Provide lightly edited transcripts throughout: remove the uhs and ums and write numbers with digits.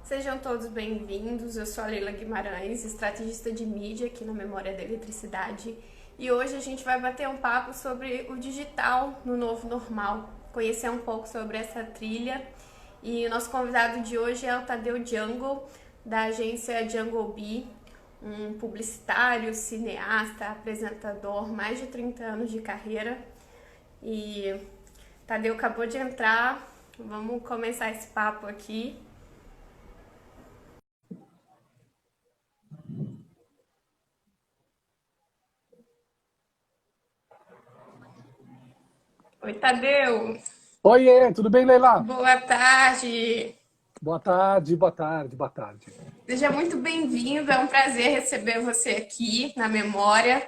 Sejam todos bem-vindos. Eu sou a Leila Guimarães, estrategista de mídia aqui na Memória da Eletricidade. E hoje a gente vai bater um papo sobre o digital no novo normal, conhecer um pouco sobre essa trilha. E o nosso convidado de hoje é o Tadeu Jungle, da agência Jungle Bee, um publicitário, cineasta, apresentador, mais de 30 anos de carreira. E Tadeu acabou de entrar, vamos começar esse papo aqui. Oi, Tadeu. Oiê, tudo bem, Leila? Boa tarde. Boa tarde, boa tarde, boa tarde. Seja muito bem-vindo. É um prazer receber você aqui na Memória.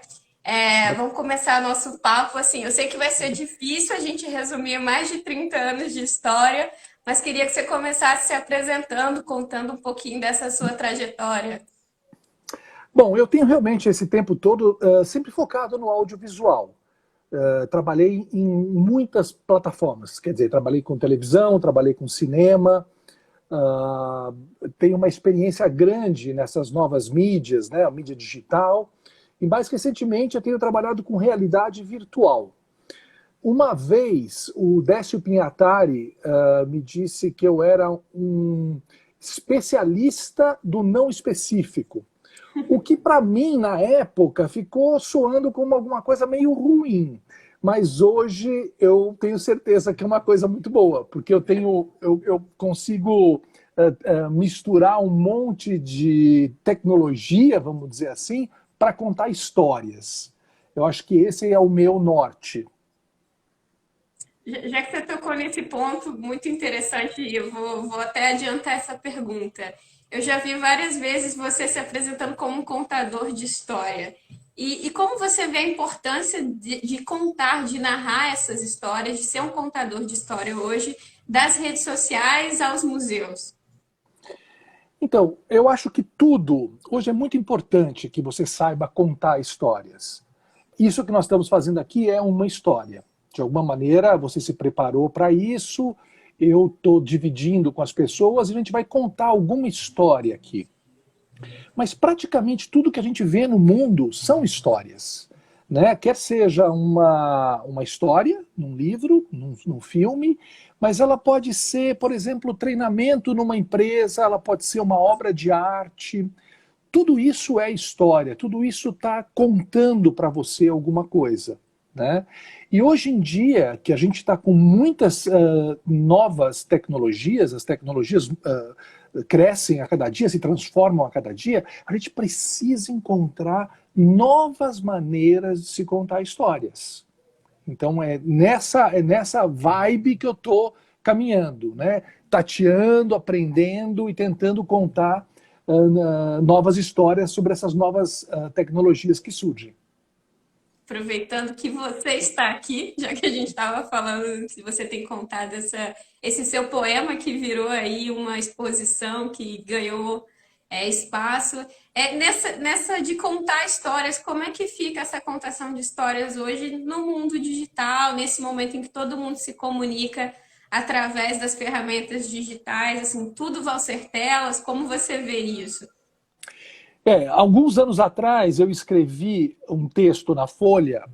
Vamos começar nosso papo. Assim, eu sei que vai ser difícil a gente resumir mais de 30 anos de história, mas queria que você começasse se apresentando, contando um pouquinho dessa sua trajetória. Bom, eu tenho realmente esse tempo todo sempre focado no audiovisual. Trabalhei em muitas plataformas, quer dizer, trabalhei com televisão, trabalhei com cinema, tenho uma experiência grande nessas novas mídias, né, a mídia digital, e mais recentemente eu tenho trabalhado com realidade virtual. Uma vez o Décio Pinhatari me disse que eu era um especialista do não específico. O que para mim, na época, ficou soando como alguma coisa meio ruim. Mas hoje eu tenho certeza que é uma coisa muito boa, porque eu consigo misturar um monte de tecnologia, vamos dizer assim, para contar histórias. Eu acho que esse é o meu norte. Já que você tocou nesse ponto muito interessante, eu vou até adiantar essa pergunta. Eu já vi várias vezes você se apresentando como um contador de história. E como você vê a importância de contar, de narrar essas histórias, de ser um contador de história hoje, das redes sociais aos museus? Então, eu acho que tudo, hoje é muito importante que você saiba contar histórias. Isso que nós estamos fazendo aqui é uma história. De alguma maneira, você se preparou para isso, eu estou dividindo com as pessoas, e a gente vai contar alguma história aqui. Mas praticamente tudo que a gente vê no mundo são histórias. Né? Quer seja uma história, num livro, num filme, mas ela pode ser, por exemplo, treinamento numa empresa, ela pode ser uma obra de arte. Tudo isso é história, tudo isso está contando para você alguma coisa. Né? E hoje em dia, que a gente está com muitas novas tecnologias, as tecnologias crescem a cada dia, se transformam a cada dia, a gente precisa encontrar novas maneiras de se contar histórias. Então é nessa vibe que eu estou caminhando, né? Tateando, aprendendo e tentando contar novas histórias sobre essas novas tecnologias que surgem. Aproveitando que você está aqui, já que a gente estava falando, se você tem contado esse seu poema que virou aí uma exposição que ganhou espaço. Nessa de contar histórias, como é que fica essa contação de histórias hoje no mundo digital, nesse momento em que todo mundo se comunica através das ferramentas digitais, assim, tudo vão ser telas, como você vê isso? Alguns anos atrás eu escrevi um texto na Folha,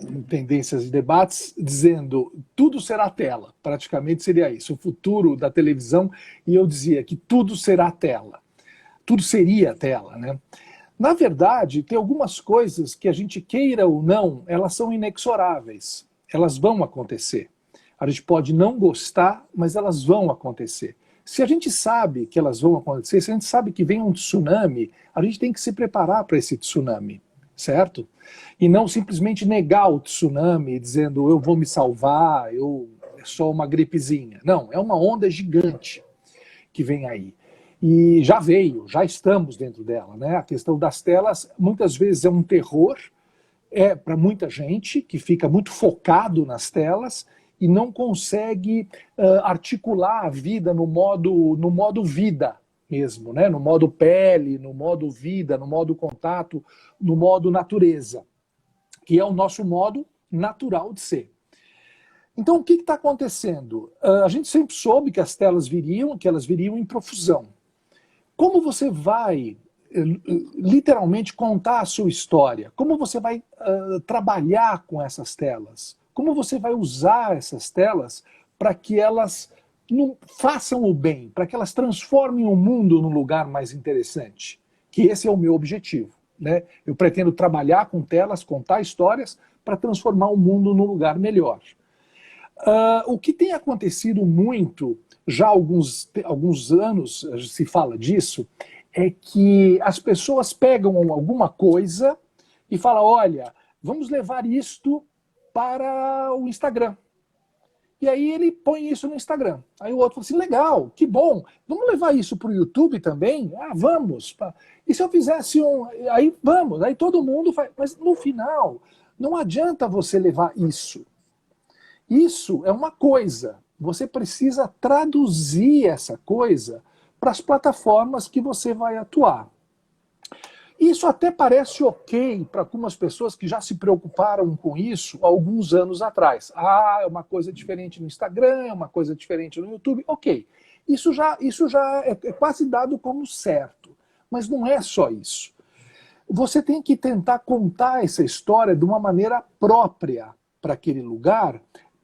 em Tendências e Debates, dizendo tudo será tela, praticamente seria isso, o futuro da televisão, e eu dizia que tudo será tela, tudo seria tela, né? Na verdade, tem algumas coisas que a gente queira ou não, elas são inexoráveis, elas vão acontecer. A gente pode não gostar, mas elas vão acontecer. Se a gente sabe que elas vão acontecer, se a gente sabe que vem um tsunami, a gente tem que se preparar para esse tsunami, certo? E não simplesmente negar o tsunami, dizendo eu vou me salvar, é só uma gripezinha. Não, é uma onda gigante que vem aí. E já veio, já estamos dentro dela, né? A questão das telas muitas vezes é um terror, para muita gente que fica muito focado nas telas e não consegue articular a vida no modo vida mesmo, né? No modo pele, no modo vida, no modo contato, no modo natureza, que é o nosso modo natural de ser. Então, o que está acontecendo? A gente sempre soube que as telas viriam, que elas viriam em profusão. como você vai literalmente contar a sua história? Como você vai trabalhar com essas telas? Como você vai usar essas telas para que elas não façam o bem, para que elas transformem o mundo num lugar mais interessante? Que esse é o meu objetivo, né? Eu pretendo trabalhar com telas, contar histórias para transformar o mundo num lugar melhor. O que tem acontecido muito, já há alguns anos se fala disso, é que as pessoas pegam alguma coisa e falam, olha, vamos levar isto para o Instagram. E aí ele põe isso no Instagram. Aí o outro fala assim, legal, que bom, vamos levar isso para o YouTube também? Ah, vamos. E se eu fizesse um... Aí vamos, aí todo mundo faz. Mas no final, não adianta você levar isso. Isso é uma coisa. Você precisa traduzir essa coisa para as plataformas que você vai atuar. Isso até parece ok para algumas pessoas que já se preocuparam com isso há alguns anos atrás. Ah, é uma coisa diferente no Instagram, é uma coisa diferente no YouTube. Ok, isso já é quase dado como certo. Mas não é só isso. Você tem que tentar contar essa história de uma maneira própria para aquele lugar,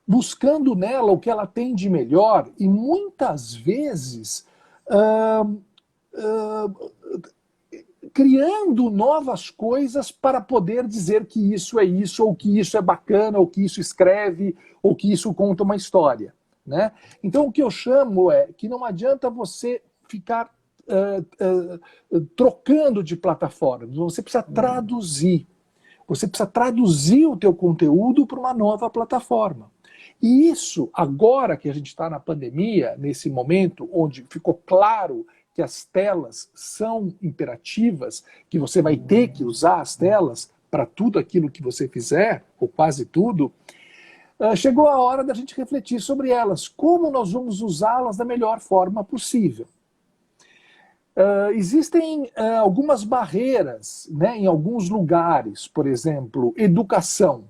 buscando nela o que ela tem de melhor e muitas vezes criando novas coisas para poder dizer que isso é isso, ou que isso é bacana, ou que isso escreve, ou que isso conta uma história, né? Então o que eu chamo é que não adianta você ficar trocando de plataforma, você precisa traduzir. Você precisa traduzir o teu conteúdo para uma nova plataforma. E isso, agora que a gente está na pandemia, nesse momento onde ficou claro que as telas são imperativas, que você vai ter que usar as telas para tudo aquilo que você fizer, ou quase tudo, chegou a hora da gente refletir sobre elas. Como nós vamos usá-las da melhor forma possível? Existem algumas barreiras, né, em alguns lugares, por exemplo, educação.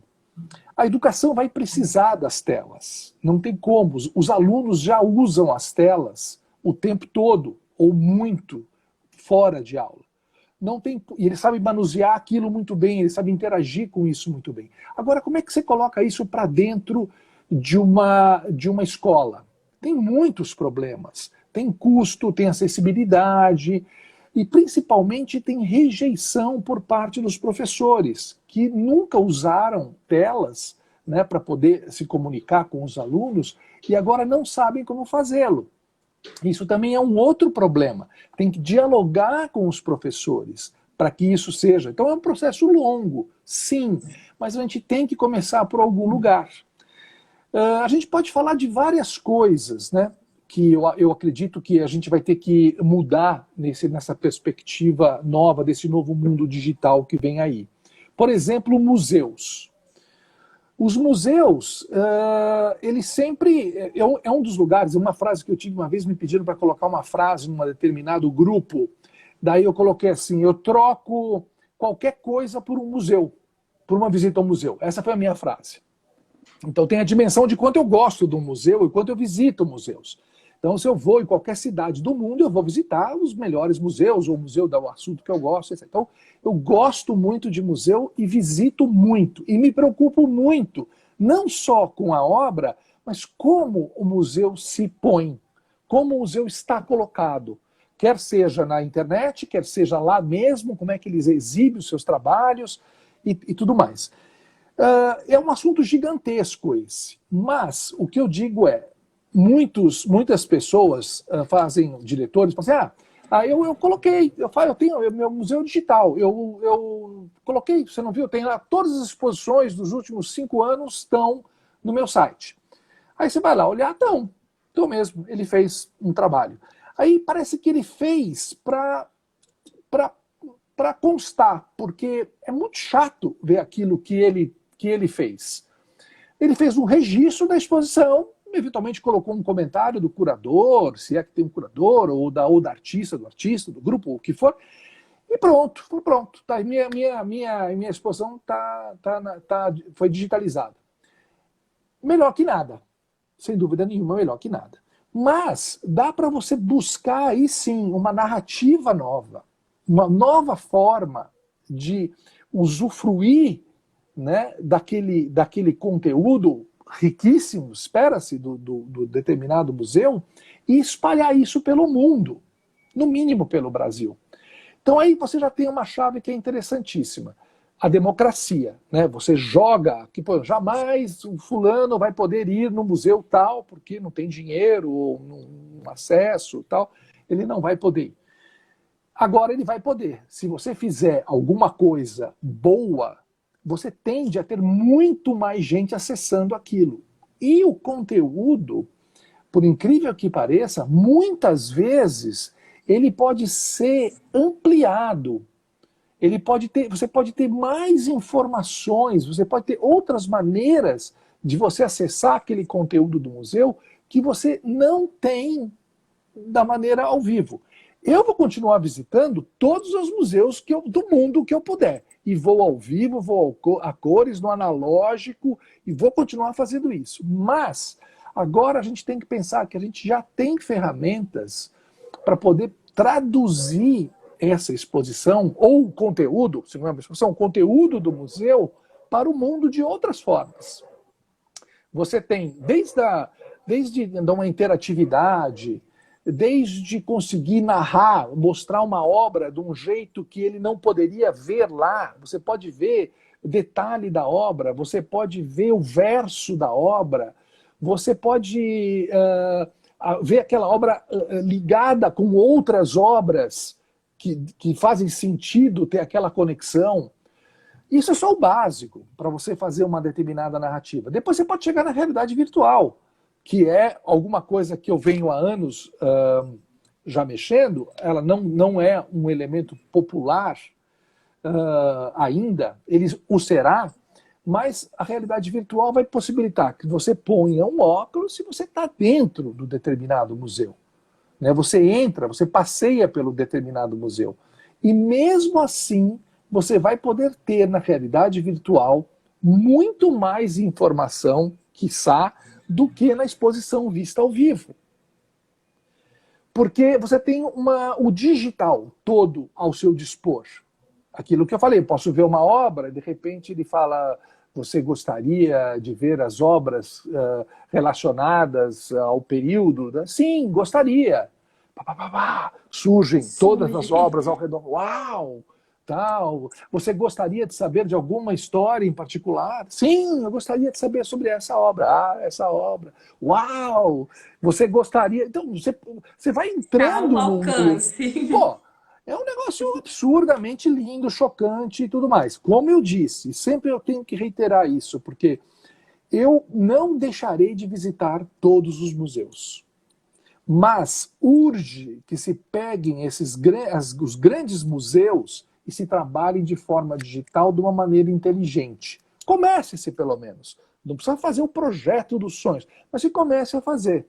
A educação vai precisar das telas, não tem como. Os alunos já usam as telas o tempo todo, ou muito, fora de aula. Não tem, e eles sabem manusear aquilo muito bem, eles sabem interagir com isso muito bem. Agora, como é que você coloca isso para dentro de uma escola? Tem muitos problemas. Tem custo, tem acessibilidade e principalmente tem rejeição por parte dos professores, que nunca usaram telas, né, para poder se comunicar com os alunos e agora não sabem como fazê-lo. Isso também é um outro problema. Tem que dialogar com os professores para que isso seja. Então é um processo longo, sim, mas a gente tem que começar por algum lugar. A gente pode falar de várias coisas, né? Que eu acredito que a gente vai ter que mudar nessa perspectiva nova, desse novo mundo digital que vem aí. Por exemplo, museus. Os museus, eles sempre... É um dos lugares, uma frase que eu tive uma vez, me pediram para colocar uma frase num determinado grupo, daí eu coloquei assim, eu troco qualquer coisa por um museu, por uma visita ao museu. Essa foi a minha frase. Então tem a dimensão de quanto eu gosto do museu e quanto eu visito museus. Então, se eu vou em qualquer cidade do mundo, eu vou visitar os melhores museus, ou o museu do assunto que eu gosto, etc. Então, eu gosto muito de museu e visito muito. E me preocupo muito, não só com a obra, mas como o museu se põe, como o museu está colocado. Quer seja na internet, quer seja lá mesmo, como é que eles exibem os seus trabalhos e tudo mais. É um assunto gigantesco esse. Mas o que eu digo é, muitas pessoas fazem, diretores, falam assim, eu coloquei, eu tenho meu museu digital, eu coloquei, você não viu, tem lá todas as exposições dos últimos 5 anos estão no meu site. Aí você vai lá olhar, então mesmo, ele fez um trabalho. Aí parece que ele fez para constar, porque é muito chato ver aquilo que ele fez. Ele fez um registro da exposição, eventualmente colocou um comentário do curador, se é que tem um curador, ou da artista, do grupo, o que for, e pronto, Tá, minha exposição foi digitalizada. Melhor que nada, sem dúvida nenhuma, melhor que nada. Mas dá para você buscar aí sim uma narrativa nova, uma nova forma de usufruir, né, daquele conteúdo riquíssimo, espera-se, do determinado museu, e espalhar isso pelo mundo, no mínimo pelo Brasil. Então aí você já tem uma chave que é interessantíssima. A democracia, né? Você joga que pô, jamais o fulano vai poder ir no museu tal porque não tem dinheiro ou não acesso tal, ele não vai poder ir. Agora ele vai poder. Se você fizer alguma coisa boa, você tende a ter muito mais gente acessando aquilo. E o conteúdo, por incrível que pareça, muitas vezes ele pode ser ampliado. Você pode ter mais informações, você pode ter outras maneiras de você acessar aquele conteúdo do museu que você não tem da maneira ao vivo. Eu vou continuar visitando todos os museus do mundo que eu puder. E vou ao vivo, vou a cores, no analógico, e vou continuar fazendo isso. Mas agora a gente tem que pensar que a gente já tem ferramentas para poder traduzir essa exposição, ou o conteúdo, se não é uma exposição, o conteúdo do museu para o mundo de outras formas. Você tem desde uma interatividade, desde conseguir narrar, mostrar uma obra de um jeito que ele não poderia ver lá. Você pode ver detalhe da obra, você pode ver o verso da obra, você pode ver aquela obra ligada com outras obras que fazem sentido ter aquela conexão. Isso é só o básico para você fazer uma determinada narrativa. Depois você pode chegar na realidade virtual, que é alguma coisa que eu venho há anos já mexendo. Ela não é um elemento popular ainda, ele o será, mas a realidade virtual vai possibilitar que você ponha um óculos se você está dentro do determinado museu. Você entra, você passeia pelo determinado museu. E mesmo assim, você vai poder ter na realidade virtual muito mais informação, quiçá, do que na exposição vista ao vivo. Porque você tem o digital todo ao seu dispor. Aquilo que eu falei, posso ver uma obra, de repente ele fala, você gostaria de ver as obras relacionadas ao período? Sim, gostaria. Surgem todas as obras ao redor. Uau! Tal. Você gostaria de saber de alguma história em particular? Sim, eu gostaria de saber sobre essa obra. Ah, essa obra. Uau! Você gostaria... Então, você vai entrando no alcance. Pô, é um negócio absurdamente lindo, chocante e tudo mais. Como eu disse, sempre eu tenho que reiterar isso, porque eu não deixarei de visitar todos os museus. Mas urge que se peguem os grandes museus e se trabalhem de forma digital de uma maneira inteligente. Comece-se, pelo menos. Não precisa fazer o projeto dos sonhos, mas se comece a fazer.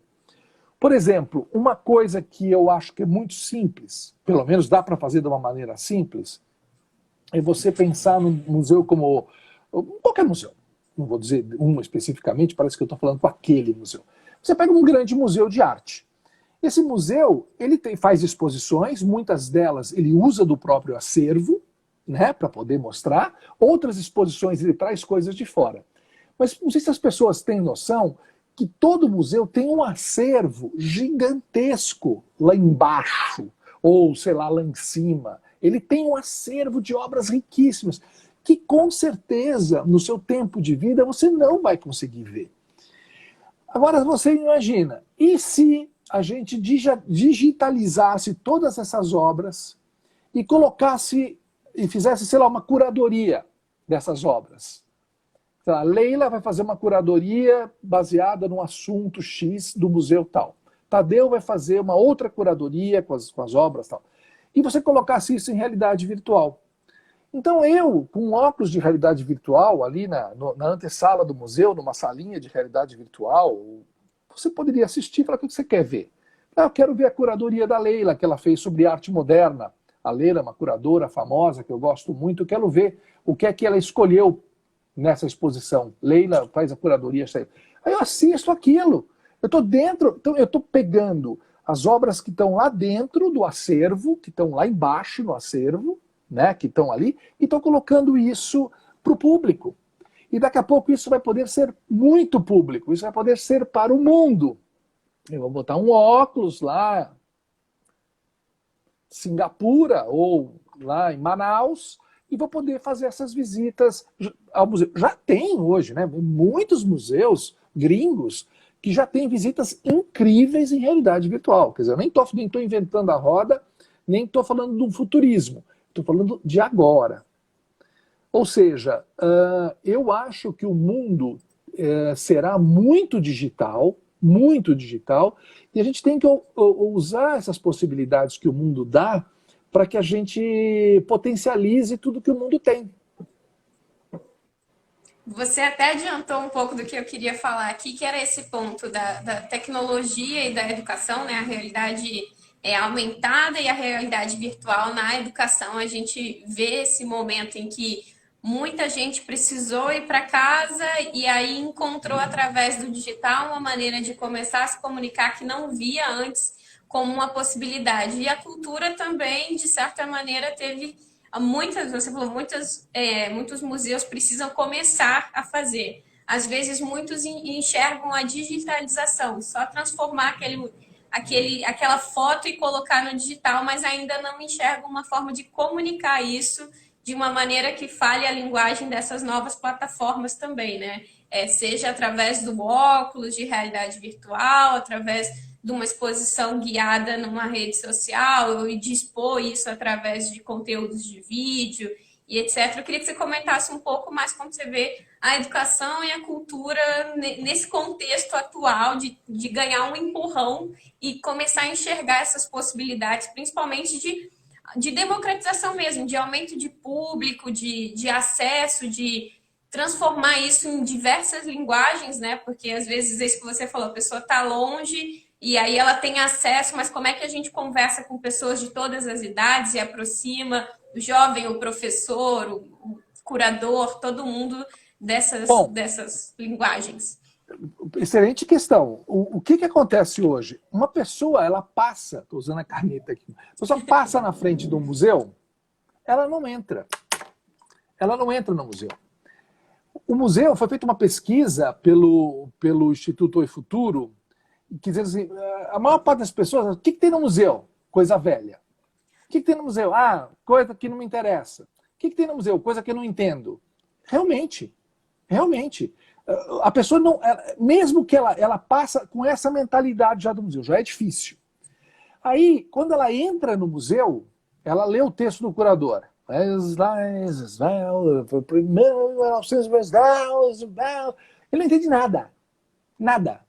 Por exemplo, uma coisa que eu acho que é muito simples, pelo menos dá para fazer de uma maneira simples, é você pensar num museu como... qualquer museu. Não vou dizer um especificamente, parece que eu estou falando com aquele museu. Você pega um grande museu de arte. Esse museu, ele faz exposições, muitas delas ele usa do próprio acervo, né, para poder mostrar. Outras exposições ele traz coisas de fora. Mas não sei se as pessoas têm noção que todo museu tem um acervo gigantesco lá embaixo, ou sei lá em cima. Ele tem um acervo de obras riquíssimas, que com certeza, no seu tempo de vida, você não vai conseguir ver. Agora você imagina, e se a gente digitalizasse todas essas obras e colocasse e fizesse, sei lá, uma curadoria dessas obras? A Leila vai fazer uma curadoria baseada num assunto X do museu tal. Tadeu vai fazer uma outra curadoria com as obras tal. E você colocasse isso em realidade virtual. Então eu, com óculos de realidade virtual, ali na antessala do museu, numa salinha de realidade virtual, você poderia assistir e falar: o que você quer ver? Eu quero ver a curadoria da Leila, que ela fez sobre arte moderna. A Leila é uma curadora famosa, que eu gosto muito. Eu quero ver o que é que ela escolheu nessa exposição. Leila faz a curadoria. Aí eu assisto aquilo. Eu estou dentro, então eu estou pegando as obras que estão lá dentro do acervo, que estão lá embaixo no acervo, né, que estão ali, e estou colocando isso para o público. E daqui a pouco isso vai poder ser muito público, isso vai poder ser para o mundo. Eu vou botar um óculos lá em Singapura ou lá em Manaus e vou poder fazer essas visitas ao museu. Já tem hoje, né, muitos museus gringos que já têm visitas incríveis em realidade virtual. Quer dizer, eu nem estou inventando a roda, nem estou falando de um futurismo. Estou falando de agora. Ou seja, eu acho que o mundo será muito digital, e a gente tem que usar essas possibilidades que o mundo dá para que a gente potencialize tudo que o mundo tem. Você até adiantou um pouco do que eu queria falar aqui, que era esse ponto da tecnologia e da educação, né? A realidade aumentada e a realidade virtual na educação. A gente vê esse momento em que muita gente precisou ir para casa e aí encontrou através do digital uma maneira de começar a se comunicar que não via antes como uma possibilidade. E a cultura também, de certa maneira, teve você falou, muitos museus precisam começar a fazer. Às vezes, muitos enxergam a digitalização, só transformar aquela foto e colocar no digital, mas ainda não enxergam uma forma de comunicar isso de uma maneira que fale a linguagem dessas novas plataformas também, né? Seja através do óculos de realidade virtual, através de uma exposição guiada numa rede social e de expor isso através de conteúdos de vídeo e etc. Eu queria que você comentasse um pouco mais como você vê a educação e a cultura nesse contexto atual de ganhar um empurrão e começar a enxergar essas possibilidades, principalmente de democratização mesmo, de aumento de público, de acesso, de transformar isso em diversas linguagens, né? Porque às vezes é isso que você falou, a pessoa está longe e aí ela tem acesso, mas como é que a gente conversa com pessoas de todas as idades e aproxima o jovem, o professor, o curador, todo mundo dessas linguagens? Excelente questão. O que acontece hoje? Uma pessoa, ela passa, estou usando a caneta aqui, a pessoa passa na frente do museu, ela não entra. Ela não entra no museu. O museu, foi feita uma pesquisa pelo Instituto Oi Futuro, que diz assim, a maior parte das pessoas, o que tem no museu? Coisa velha. O que tem no museu? Ah, coisa que não me interessa. O que tem no museu? Coisa que eu não entendo. Realmente. A pessoa não, mesmo que ela passa com essa mentalidade já do museu, já é difícil. Aí, quando ela entra no museu, ela lê o texto do curador. Ele não entende nada. Nada.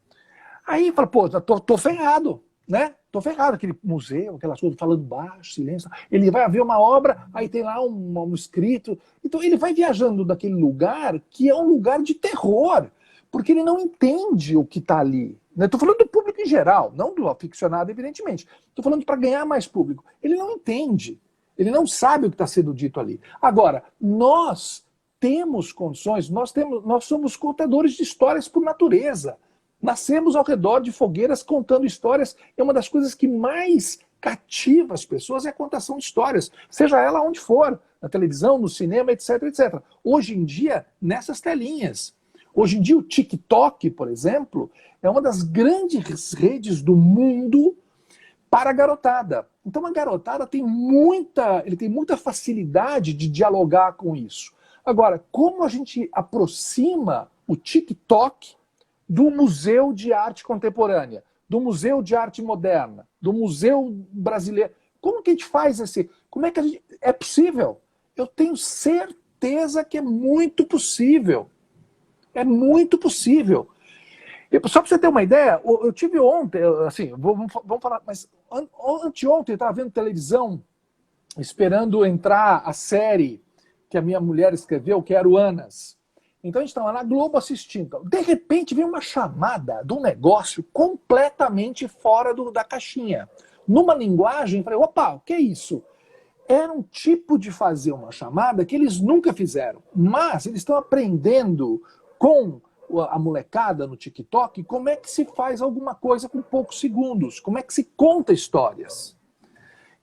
Aí fala, pô, tô ferrado, né? Tô ferrado, aquele museu, aquelas coisas falando baixo, silêncio. Ele vai ver uma obra, aí tem lá um escrito. Então ele vai viajando daquele lugar que é um lugar de terror, porque ele não entende o que está ali. Estou falando do público em geral, não do aficionado, evidentemente. Estou falando para ganhar mais público. Ele não entende, ele não sabe o que está sendo dito ali. Agora, nós temos condições, nós somos contadores de histórias por natureza. Nascemos ao redor de fogueiras contando histórias. É uma das coisas que mais cativa as pessoas é a contação de histórias, seja ela onde for, na televisão, no cinema, etc, etc. Hoje em dia, nessas telinhas. Hoje em dia, o TikTok, por exemplo, é uma das grandes redes do mundo para a garotada. Então, a garotada tem muita facilidade de dialogar com isso. Agora, como a gente aproxima o TikTok do Museu de Arte Contemporânea, do Museu de Arte Moderna, do Museu Brasileiro? Como que a gente faz como é que a gente... É possível? Eu tenho certeza que é muito possível. É muito possível. Só para você ter uma ideia, eu tive ontem, assim, vamos falar, mas anteontem eu estava vendo televisão, esperando entrar a série que a minha mulher escreveu, que era o Anas. Então a gente estava na Globo assistindo. De repente veio uma chamada de um negócio completamente fora da caixinha. Numa linguagem, falei, opa, o que é isso? Era um tipo de fazer uma chamada que eles nunca fizeram. Mas eles estão aprendendo com a molecada no TikTok como é que se faz alguma coisa com poucos segundos, como é que se conta histórias.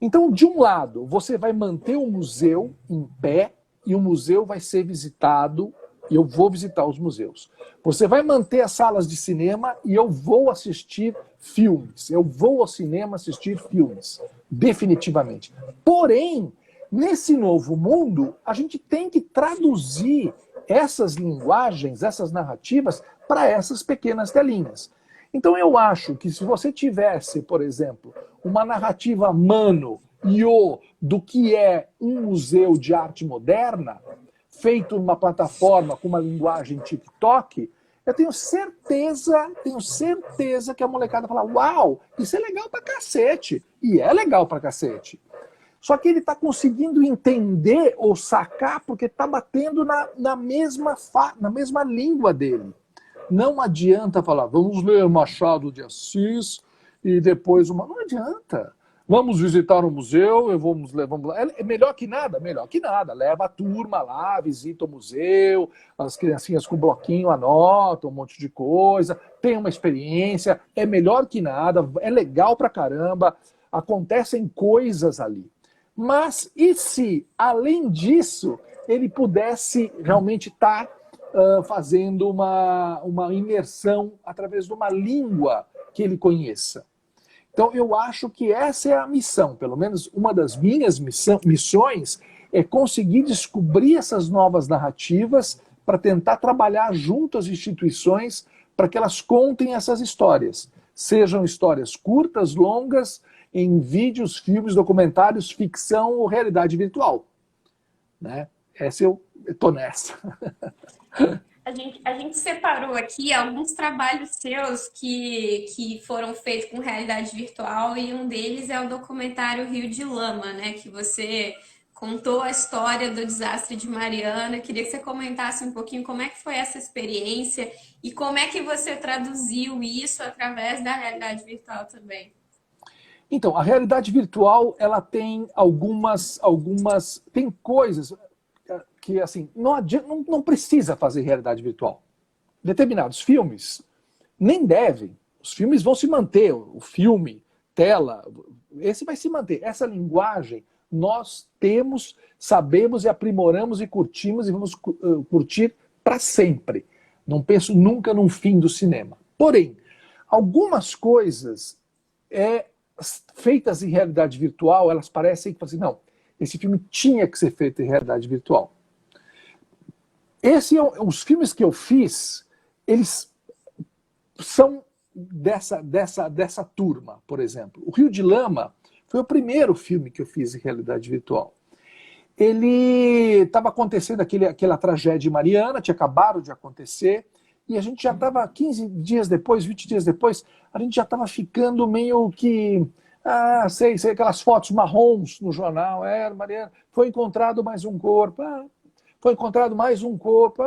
Então, de um lado, você vai manter o museu em pé e o museu vai ser visitado e eu vou visitar os museus. Você vai manter as salas de cinema e eu vou assistir filmes. Eu vou ao cinema assistir filmes, definitivamente. Porém, nesse novo mundo, a gente tem que traduzir essas linguagens, essas narrativas, para essas pequenas telinhas. Então eu acho que se você tivesse, por exemplo, uma narrativa mano e o do que é um museu de arte moderna, feito numa plataforma com uma linguagem TikTok, eu tenho certeza que a molecada fala, uau, isso é legal pra cacete. E é legal pra cacete. Só que ele está conseguindo entender ou sacar porque está batendo na mesma língua dele. Não adianta falar, vamos ler Machado de Assis e depois uma... Não adianta. Vamos visitar um museu, vamos lá. É melhor que nada? Melhor que nada. Leva a turma lá, visita o museu, as criancinhas com bloquinho anotam um monte de coisa, tem uma experiência, é melhor que nada, é legal pra caramba, acontecem coisas ali. Mas e se, além disso, ele pudesse realmente estar fazendo uma imersão através de uma língua que ele conheça? Então, eu acho que essa é a missão, pelo menos uma das minhas missões, é conseguir descobrir essas novas narrativas para tentar trabalhar junto às instituições para que elas contem essas histórias. Sejam histórias curtas, longas, em vídeos, filmes, documentários, ficção ou realidade virtual. Né? Essa eu estou nessa. A gente separou aqui alguns trabalhos seus que foram feitos com realidade virtual e um deles é o documentário Rio de Lama, né? Que você contou a história do desastre de Mariana. Eu queria que você comentasse um pouquinho como é que foi essa experiência e como é que você traduziu isso através da realidade virtual também. Então, a realidade virtual, ela tem tem coisas que, assim, não precisa fazer realidade virtual. Determinados filmes nem devem. Os filmes vão se manter. O filme, tela, esse vai se manter. Essa linguagem nós temos, sabemos e aprimoramos e curtimos e vamos curtir para sempre. Não penso nunca num fim do cinema. Porém, algumas coisas feitas em realidade virtual, elas parecem que assim, não, esse filme tinha que ser feito em realidade virtual. Os filmes que eu fiz, eles são dessa turma, por exemplo. O Rio de Lama foi o primeiro filme que eu fiz em realidade virtual. Ele estava acontecendo aquela tragédia de Mariana, tinha acabado de acontecer, e a gente já estava 15 dias depois, 20 dias depois, a gente já estava ficando meio que... sei, aquelas fotos marrons no jornal. Mariana, foi encontrado mais um corpo. Foi encontrado mais um corpo.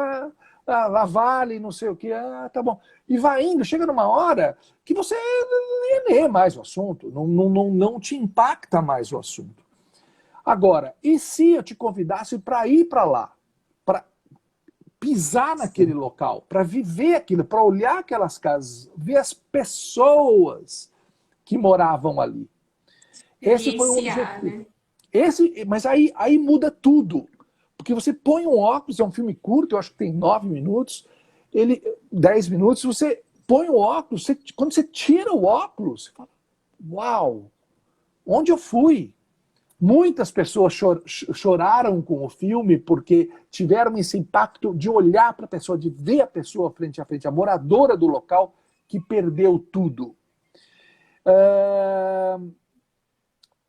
Lá vale, não sei o quê. Tá bom. E vai indo, chega numa hora que você não lê mais o assunto, não te impacta mais o assunto. Agora, e se eu te convidasse para ir para lá? Para pisar naquele local, para viver aquilo, para olhar aquelas casas, ver as pessoas que moravam ali. Esse foi o objetivo. Né? Mas aí muda tudo. Porque você põe um óculos, é um filme curto, eu acho que tem 9 minutos, 10 minutos, você põe o óculos, quando você tira o óculos, você fala, uau, onde eu fui? Muitas pessoas choraram com o filme porque tiveram esse impacto de olhar para a pessoa, de ver a pessoa frente a frente, a moradora do local que perdeu tudo.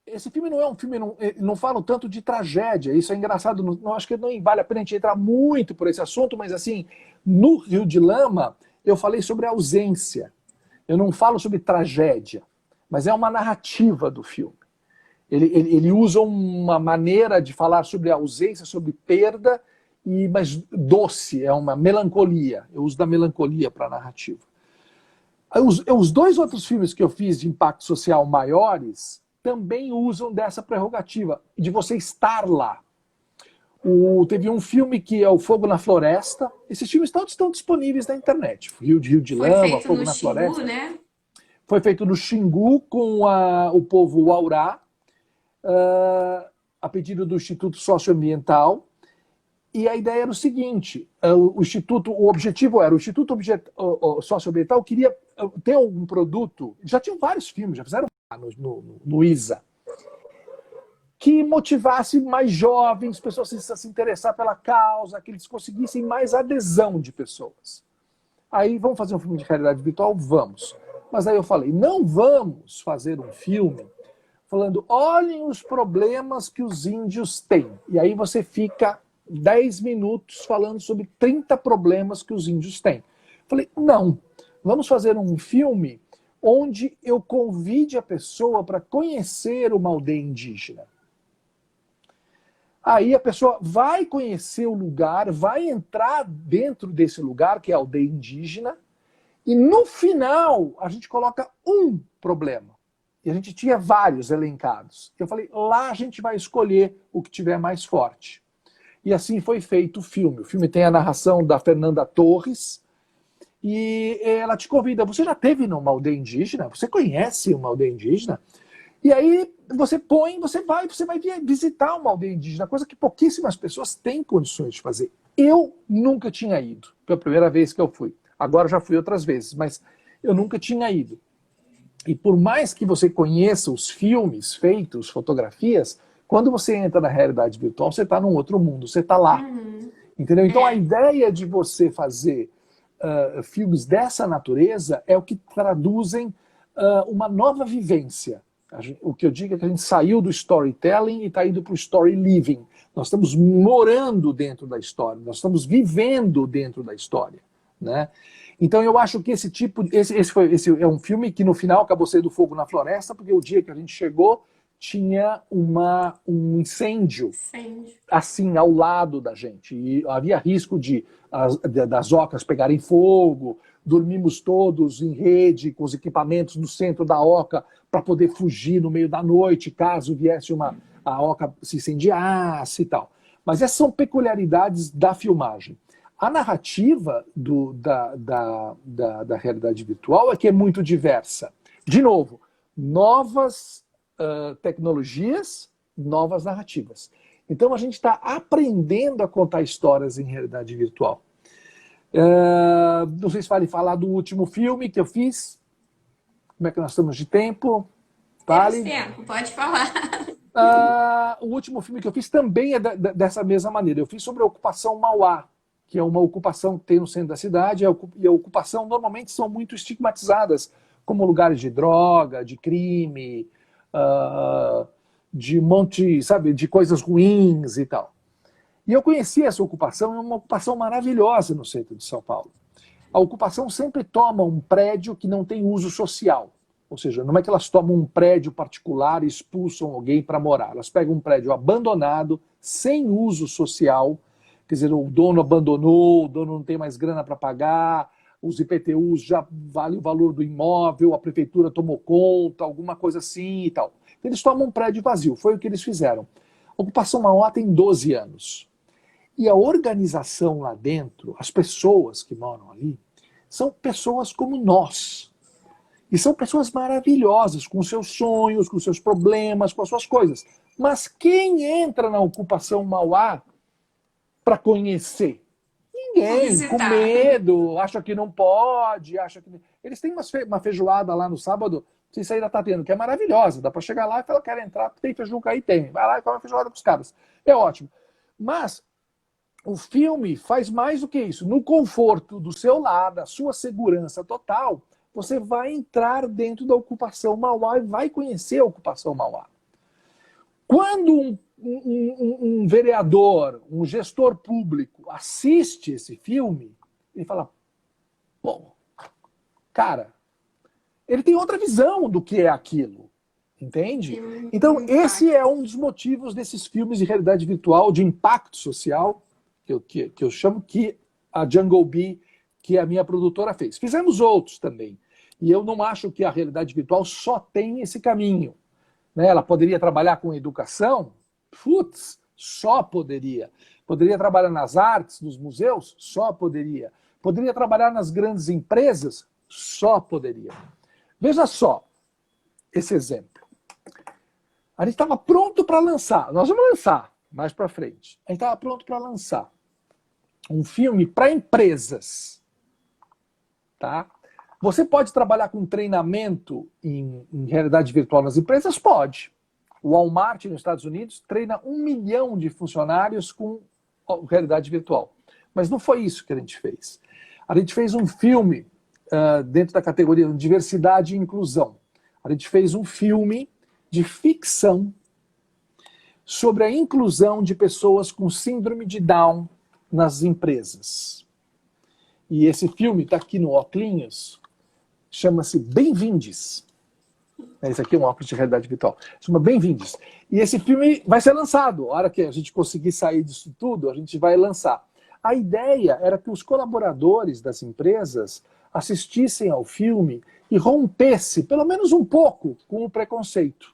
Esse filme não é um filme, não fala tanto de tragédia, isso é engraçado, não acho que não vale a pena a gente entrar muito por esse assunto, mas assim, no Rio de Lama, eu falei sobre a ausência, eu não falo sobre tragédia, mas é uma narrativa do filme. Ele usa uma maneira de falar sobre a ausência, sobre perda, mas doce, é uma melancolia, eu uso da melancolia para a narrativa. Os 2 outros filmes que eu fiz de impacto social maiores também usam dessa prerrogativa, de você estar lá. Teve um filme que é O Fogo na Floresta. Esses filmes todos estão disponíveis na internet. Rio de Foi Lama, feito Fogo no na Xingu, Floresta. né? Foi feito no Xingu com o povo Waurá, a pedido do Instituto Socioambiental. E a ideia era o seguinte, o objetivo era, o Instituto Socioambiental queria ter um produto, já tinham vários filmes, já fizeram no ISA, que motivasse mais jovens, pessoas a se interessar pela causa, que eles conseguissem mais adesão de pessoas. Aí, vamos fazer um filme de realidade virtual? Vamos. Mas aí eu falei, não vamos fazer um filme falando, olhem os problemas que os índios têm. E aí você fica 10 minutos falando sobre 30 problemas que os índios têm. Falei, não, vamos fazer um filme onde eu convide a pessoa para conhecer uma aldeia indígena. Aí a pessoa vai conhecer o lugar, vai entrar dentro desse lugar, que é a aldeia indígena, e no final a gente coloca um problema. E a gente tinha vários elencados. Eu falei, lá a gente vai escolher o que tiver mais forte. E assim foi feito o filme. O filme tem a narração da Fernanda Torres, e ela te convida, você já esteve numa aldeia indígena? Você conhece uma aldeia indígena? E aí você vai visitar uma aldeia indígena, coisa que pouquíssimas pessoas têm condições de fazer. Eu nunca tinha ido, foi a primeira vez que eu fui. Agora já fui outras vezes, mas eu nunca tinha ido. E por mais que você conheça os filmes feitos, fotografias, quando você entra na realidade virtual, você está num outro mundo, você está lá. Entendeu? Então a ideia de você fazer filmes dessa natureza é o que traduzem uma nova vivência. O que eu digo é que a gente saiu do storytelling e está indo para o story living. Nós estamos morando dentro da história, nós estamos vivendo dentro da história, né? Então eu acho que esse é um filme que no final acabou sendo Fogo na Floresta, porque o dia que a gente chegou tinha um incêndio assim ao lado da gente, e havia risco das ocas pegarem fogo. Dormimos todos em rede, com os equipamentos no centro da oca, para poder fugir no meio da noite, caso viesse a oca se incendiasse e tal. Mas essas são peculiaridades da filmagem. A narrativa da realidade virtual é que é muito diversa. De novo, novas tecnologias, novas narrativas. Então a gente está aprendendo a contar histórias em realidade virtual. Não sei se vale falar do último filme que eu fiz. Como é que nós estamos de tempo? Temos tempo, pode falar. O último filme que eu fiz também é dessa mesma maneira. Eu fiz sobre a ocupação Mauá, que é uma ocupação que tem no centro da cidade, e a ocupação normalmente são muito estigmatizadas como lugares de droga, de crime, de monte, sabe, de coisas ruins e tal. E eu conheci essa ocupação, é uma ocupação maravilhosa no centro de São Paulo. A ocupação sempre toma um prédio que não tem uso social. Ou seja, não é que elas tomam um prédio particular e expulsam alguém para morar. Elas pegam um prédio abandonado, sem uso social, quer dizer, o dono abandonou, o dono não tem mais grana para pagar, os IPTUs já valem o valor do imóvel, a prefeitura tomou conta, alguma coisa assim e tal. Eles tomam um prédio vazio, foi o que eles fizeram. A ocupação Mauá tem 12 anos. E a organização lá dentro, as pessoas que moram ali, são pessoas como nós. E são pessoas maravilhosas, com seus sonhos, com seus problemas, com as suas coisas. Mas quem entra na ocupação Mauá para conhecer? Ninguém, com medo, acha que não pode, acha que... Eles têm uma feijoada lá no sábado, não sei se ainda está tendo, que é maravilhosa. Dá para chegar lá e falar, quero entrar, tem feijuca aí? Tem. Vai lá e come uma feijoada com os caras. É ótimo. Mas o filme faz mais do que isso. No conforto do seu lar, a sua segurança total, você vai entrar dentro da ocupação Mauá e vai conhecer a ocupação Mauá. Quando um vereador, um gestor público assiste esse filme, ele fala, bom, cara, ele tem outra visão do que é aquilo, entende? Então esse é um dos motivos desses filmes de realidade virtual, de impacto social, que eu chamo, que a Jungle Bee, que a minha produtora, fez. Fizemos outros também. E eu não acho que a realidade virtual só tem esse caminho, né? Ela poderia trabalhar com educação, Só poderia. Poderia trabalhar nas artes, nos museus? Só poderia. Poderia trabalhar nas grandes empresas? Só poderia. Veja só esse exemplo. A gente estava pronto para lançar, nós vamos lançar mais para frente. A gente estava pronto para lançar um filme para empresas. Tá? Você pode trabalhar com treinamento em realidade virtual nas empresas? Pode. O Walmart, nos Estados Unidos, treina 1 milhão de funcionários com realidade virtual. Mas não foi isso que a gente fez. A gente fez um filme dentro da categoria diversidade e inclusão. A gente fez um filme de ficção sobre a inclusão de pessoas com síndrome de Down nas empresas. E esse filme está aqui no Oclinhos, chama-se Bem-vindes. Esse aqui é um óculos de realidade virtual. Chama Bem-vindes. E esse filme vai ser lançado. A hora que a gente conseguir sair disso tudo, a gente vai lançar. A ideia era que os colaboradores das empresas assistissem ao filme e rompesse, pelo menos um pouco, com o preconceito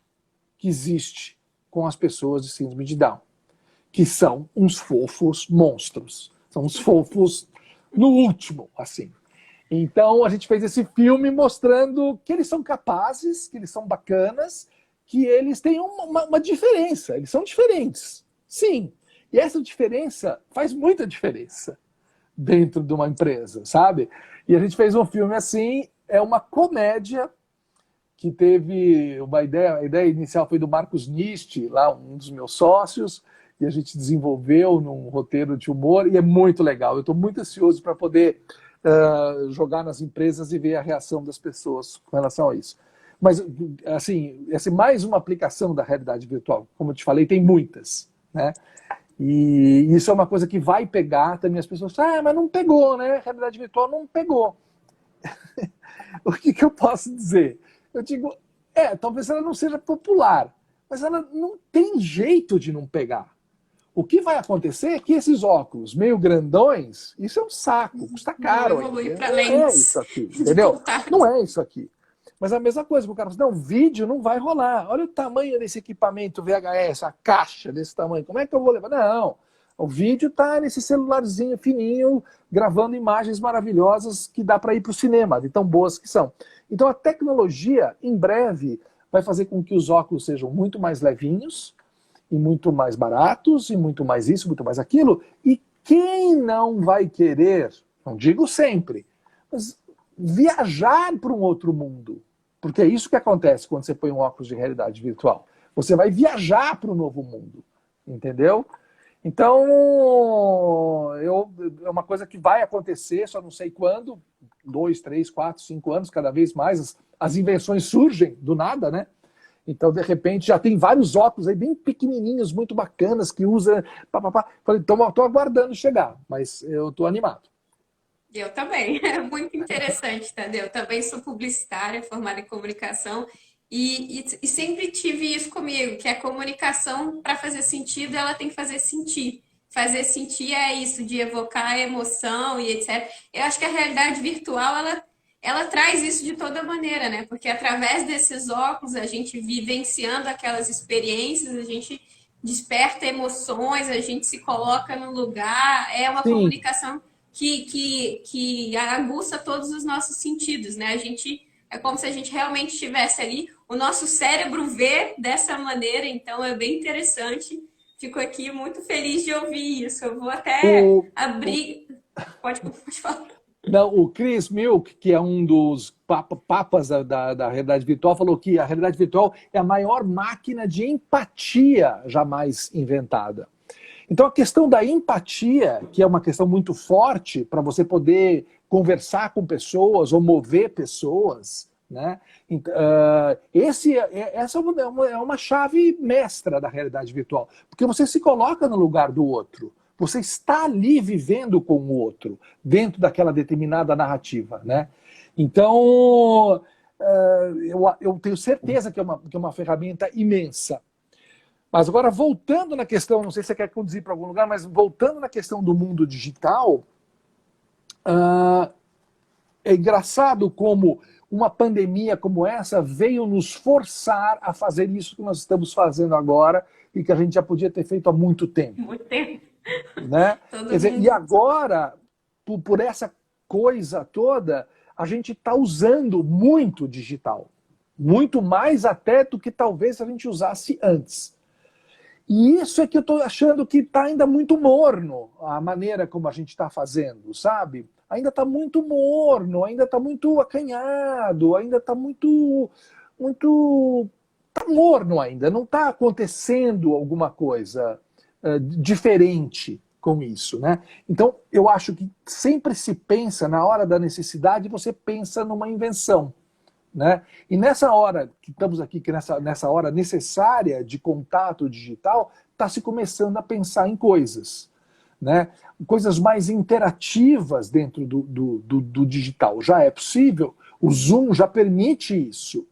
que existe com as pessoas de síndrome de Down, que são uns fofos monstros. São uns fofos no último, assim. Então a gente fez esse filme mostrando que eles são capazes, que eles são bacanas, que eles têm uma diferença, eles são diferentes. Sim. E essa diferença faz muita diferença dentro de uma empresa, sabe? E a gente fez um filme assim, é uma comédia que teve uma ideia, a ideia inicial foi do Marcos Nist, lá um dos meus sócios, e a gente desenvolveu num roteiro de humor, e é muito legal. Eu estou muito ansioso para poder jogar nas empresas e ver a reação das pessoas com relação a isso. Mas, assim, essa é mais uma aplicação da realidade virtual. Como eu te falei, tem muitas, né? E isso é uma coisa que vai pegar também. As pessoas falam, mas não pegou, né? A realidade virtual não pegou. O que eu posso dizer? Eu digo, talvez ela não seja popular, mas ela não tem jeito de não pegar. O que vai acontecer é que esses óculos meio grandões, isso é um saco, custa caro. Não evolui para não lentes. É isso aqui, entendeu? Não é isso aqui. Mas a mesma coisa, o cara fala, não, vídeo não vai rolar. Olha o tamanho desse equipamento VHS, a caixa desse tamanho, como é que eu vou levar? Não, o vídeo está nesse celularzinho fininho, gravando imagens maravilhosas que dá para ir para o cinema, de tão boas que são. Então a tecnologia, em breve, vai fazer com que os óculos sejam muito mais levinhos, e muito mais baratos, e muito mais isso, muito mais aquilo. E quem não vai querer, não digo sempre, mas viajar para um outro mundo? Porque é isso que acontece quando você põe um óculos de realidade virtual. Você vai viajar para um novo mundo, entendeu? Então, é uma coisa que vai acontecer, só não sei quando, 2, 3, 4, 5 anos, cada vez mais as invenções surgem do nada, né? Então, de repente, já tem vários óculos aí bem pequenininhos, muito bacanas, que usa... Falei, então, estou aguardando chegar, mas eu estou animado. Eu também. É muito interessante, entendeu? Eu também sou publicitária, formada em comunicação, e sempre tive isso comigo, que a comunicação, para fazer sentido, ela tem que fazer sentir. Fazer sentir é isso, de evocar a emoção e etc. Eu acho que a realidade virtual, ela traz isso de toda maneira, né? Porque através desses óculos, a gente vivenciando aquelas experiências, a gente desperta emoções, a gente se coloca no lugar, é uma Sim. comunicação que aguça todos os nossos sentidos, né? É como se a gente realmente estivesse ali, o nosso cérebro vê dessa maneira, então é bem interessante. Fico aqui muito feliz de ouvir isso. Eu vou até abrir... Pode falar. Não, o Chris Milk, que é um dos papas da realidade virtual, falou que a realidade virtual é a maior máquina de empatia jamais inventada. Então a questão da empatia, que é uma questão muito forte para você poder conversar com pessoas ou mover pessoas, né? Essa é uma chave mestra da realidade virtual, porque você se coloca no lugar do outro. Você está ali vivendo com o outro, dentro daquela determinada narrativa, né? Então, eu tenho certeza que é uma ferramenta imensa. Mas agora, voltando na questão, não sei se você quer conduzir para algum lugar, mas voltando na questão do mundo digital, é engraçado como uma pandemia como essa veio nos forçar a fazer isso que nós estamos fazendo agora e que a gente já podia ter feito há muito tempo. Muito tempo. Né? Quer dizer, e agora, por essa coisa toda, a gente está usando muito digital. Muito mais até do que talvez a gente usasse antes. E isso é que eu estou achando que está ainda muito morno, a maneira como a gente está fazendo, sabe? Ainda está muito morno, ainda está muito acanhado, ainda está muito... Está morno ainda, não está acontecendo alguma coisa diferente com isso, né? Então, eu acho que sempre se pensa, na hora da necessidade, você pensa numa invenção, né? E nessa hora que estamos aqui, que nessa hora necessária de contato digital, está se começando a pensar em coisas, né? Coisas mais interativas dentro do digital. Já é possível, o Zoom já permite isso,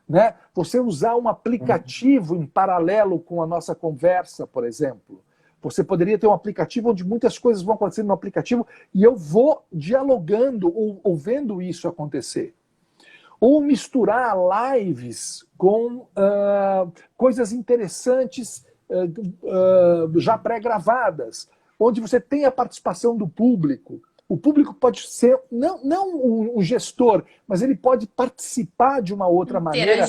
né? Você usar um aplicativo em paralelo com a nossa conversa, por exemplo. Você poderia ter um aplicativo onde muitas coisas vão acontecer no aplicativo e eu vou dialogando ou vendo isso acontecer. Ou misturar lives com coisas interessantes já pré-gravadas, onde você tem a participação do público. O público pode ser, não um gestor, mas ele pode participar de uma outra maneira.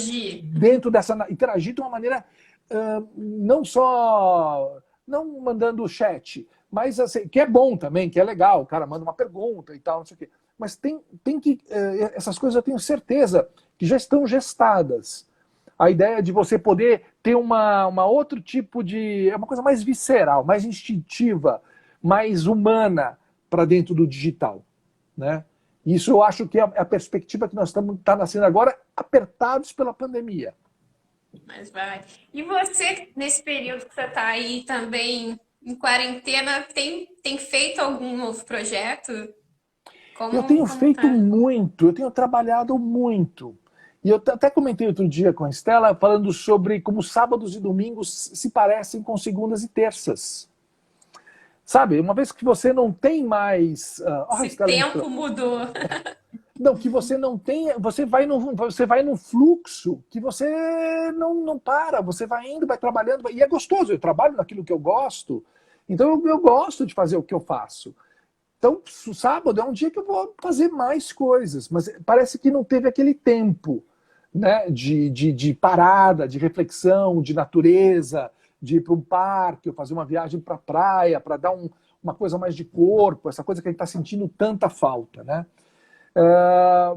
Interagir de uma maneira não só... Não mandando chat, mas assim, que é bom também, que é legal, o cara manda uma pergunta e tal, não sei o quê. Mas tem que... essas coisas eu tenho certeza que já estão gestadas. A ideia de você poder ter uma outro tipo de... É uma coisa mais visceral, mais instintiva, mais humana para dentro do digital, né? Isso eu acho que é a perspectiva que nós estamos nascendo agora, apertados pela pandemia. Mas vai. E você, nesse período que você está aí também em quarentena, tem feito algum novo projeto? Eu tenho feito muito, eu tenho trabalhado muito. E eu até comentei outro dia com a Estela, falando sobre como sábados e domingos se parecem com segundas e terças. Sabe, uma vez que você não tem mais... Esse tempo mudou. Não, que você não tem... Você vai num fluxo que você não para. Você vai indo, vai trabalhando. E é gostoso, eu trabalho naquilo que eu gosto. Então eu gosto de fazer o que eu faço. Então, o sábado é um dia que eu vou fazer mais coisas. Mas parece que não teve aquele tempo, né, de parada, de reflexão, de natureza, de ir para um parque, ou fazer uma viagem para a praia, para dar uma coisa mais de corpo, essa coisa que a gente está sentindo tanta falta, né?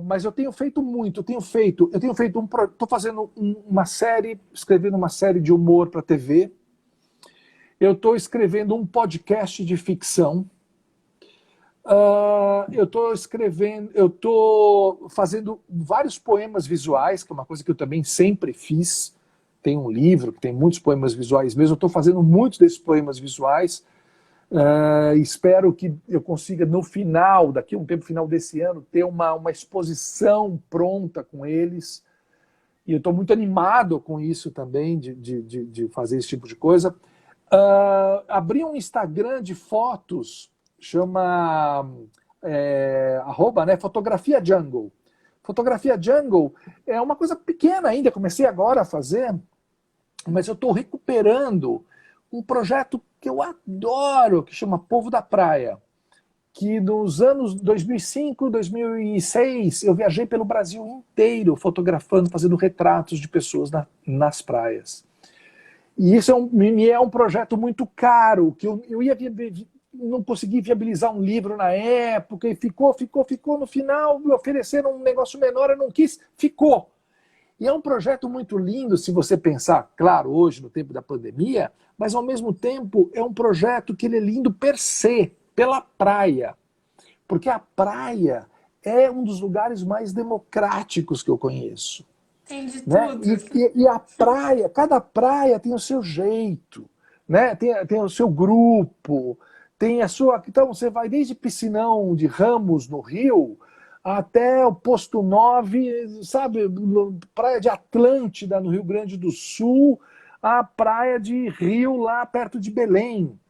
Mas eu tenho feito muito, estou fazendo uma série, escrevendo uma série de humor para TV, eu estou escrevendo um podcast de ficção, eu estou fazendo vários poemas visuais, que é uma coisa que eu também sempre fiz. Tem um livro que tem muitos poemas visuais mesmo, eu estou fazendo muitos desses poemas visuais. Espero que eu consiga, no final, daqui a um tempo, final desse ano, ter uma exposição pronta com eles. E eu estou muito animado com isso também, de fazer esse tipo de coisa. Abri um Instagram de fotos, chama @ Fotografia Jungle. Fotografia Jungle é uma coisa pequena ainda, comecei agora a fazer, mas eu estou recuperando um projeto que eu adoro, que chama Povo da Praia, que nos anos 2005, 2006, eu viajei pelo Brasil inteiro, fotografando, fazendo retratos de pessoas nas praias. E isso me é um projeto muito caro, que eu não consegui viabilizar um livro na época, e ficou, no final me ofereceram um negócio menor, eu não quis, ficou. E é um projeto muito lindo, se você pensar, claro, hoje, no tempo da pandemia, mas ao mesmo tempo é um projeto que ele é lindo per se, pela praia. Porque a praia é um dos lugares mais democráticos que eu conheço. Tem de né? tudo. E a praia, cada praia tem o seu jeito, né? Tem o seu grupo, tem a sua... Então você vai desde Piscinão de Ramos, no Rio, até o Posto 9, sabe, praia de Atlântida, no Rio Grande do Sul, a praia de Rio, lá perto de Belém.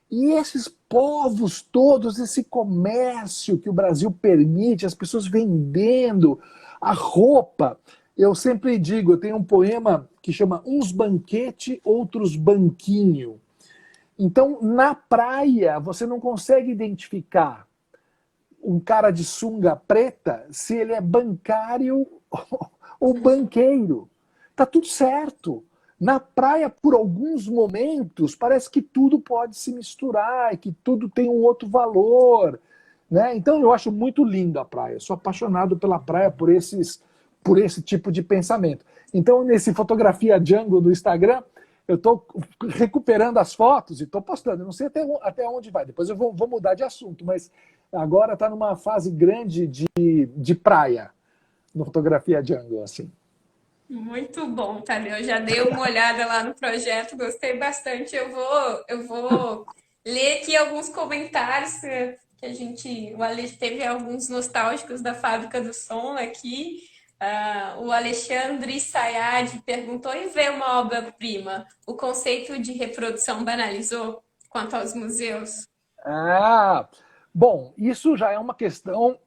E esses povos todos, esse comércio que o Brasil permite, as pessoas vendendo, A roupa, eu sempre digo, eu tenho um poema que chama Uns banquete, outros banquinho. Então, na praia, você não consegue identificar um cara de sunga preta se ele é bancário ou banqueiro. Tá tudo certo. Na praia, por alguns momentos, parece que tudo pode se misturar e que tudo tem um outro valor. Né? Então, eu acho muito lindo a praia. Eu sou apaixonado pela praia por esse tipo de pensamento. Então, nesse Fotografia Django do Instagram, eu estou recuperando as fotos e estou postando. Eu não sei até onde vai. Depois eu vou mudar de assunto, mas agora está numa fase grande de praia no Fotografia Django, assim. Muito bom, Tadeu. Eu já dei uma olhada lá no projeto, gostei bastante. Eu vou ler aqui alguns comentários que o Alex teve alguns nostálgicos da Fábrica do Som aqui. O Alexandre Sayad perguntou: e ver uma obra-prima? O conceito de reprodução banalizou quanto aos museus? Ah, bom, isso já é uma questão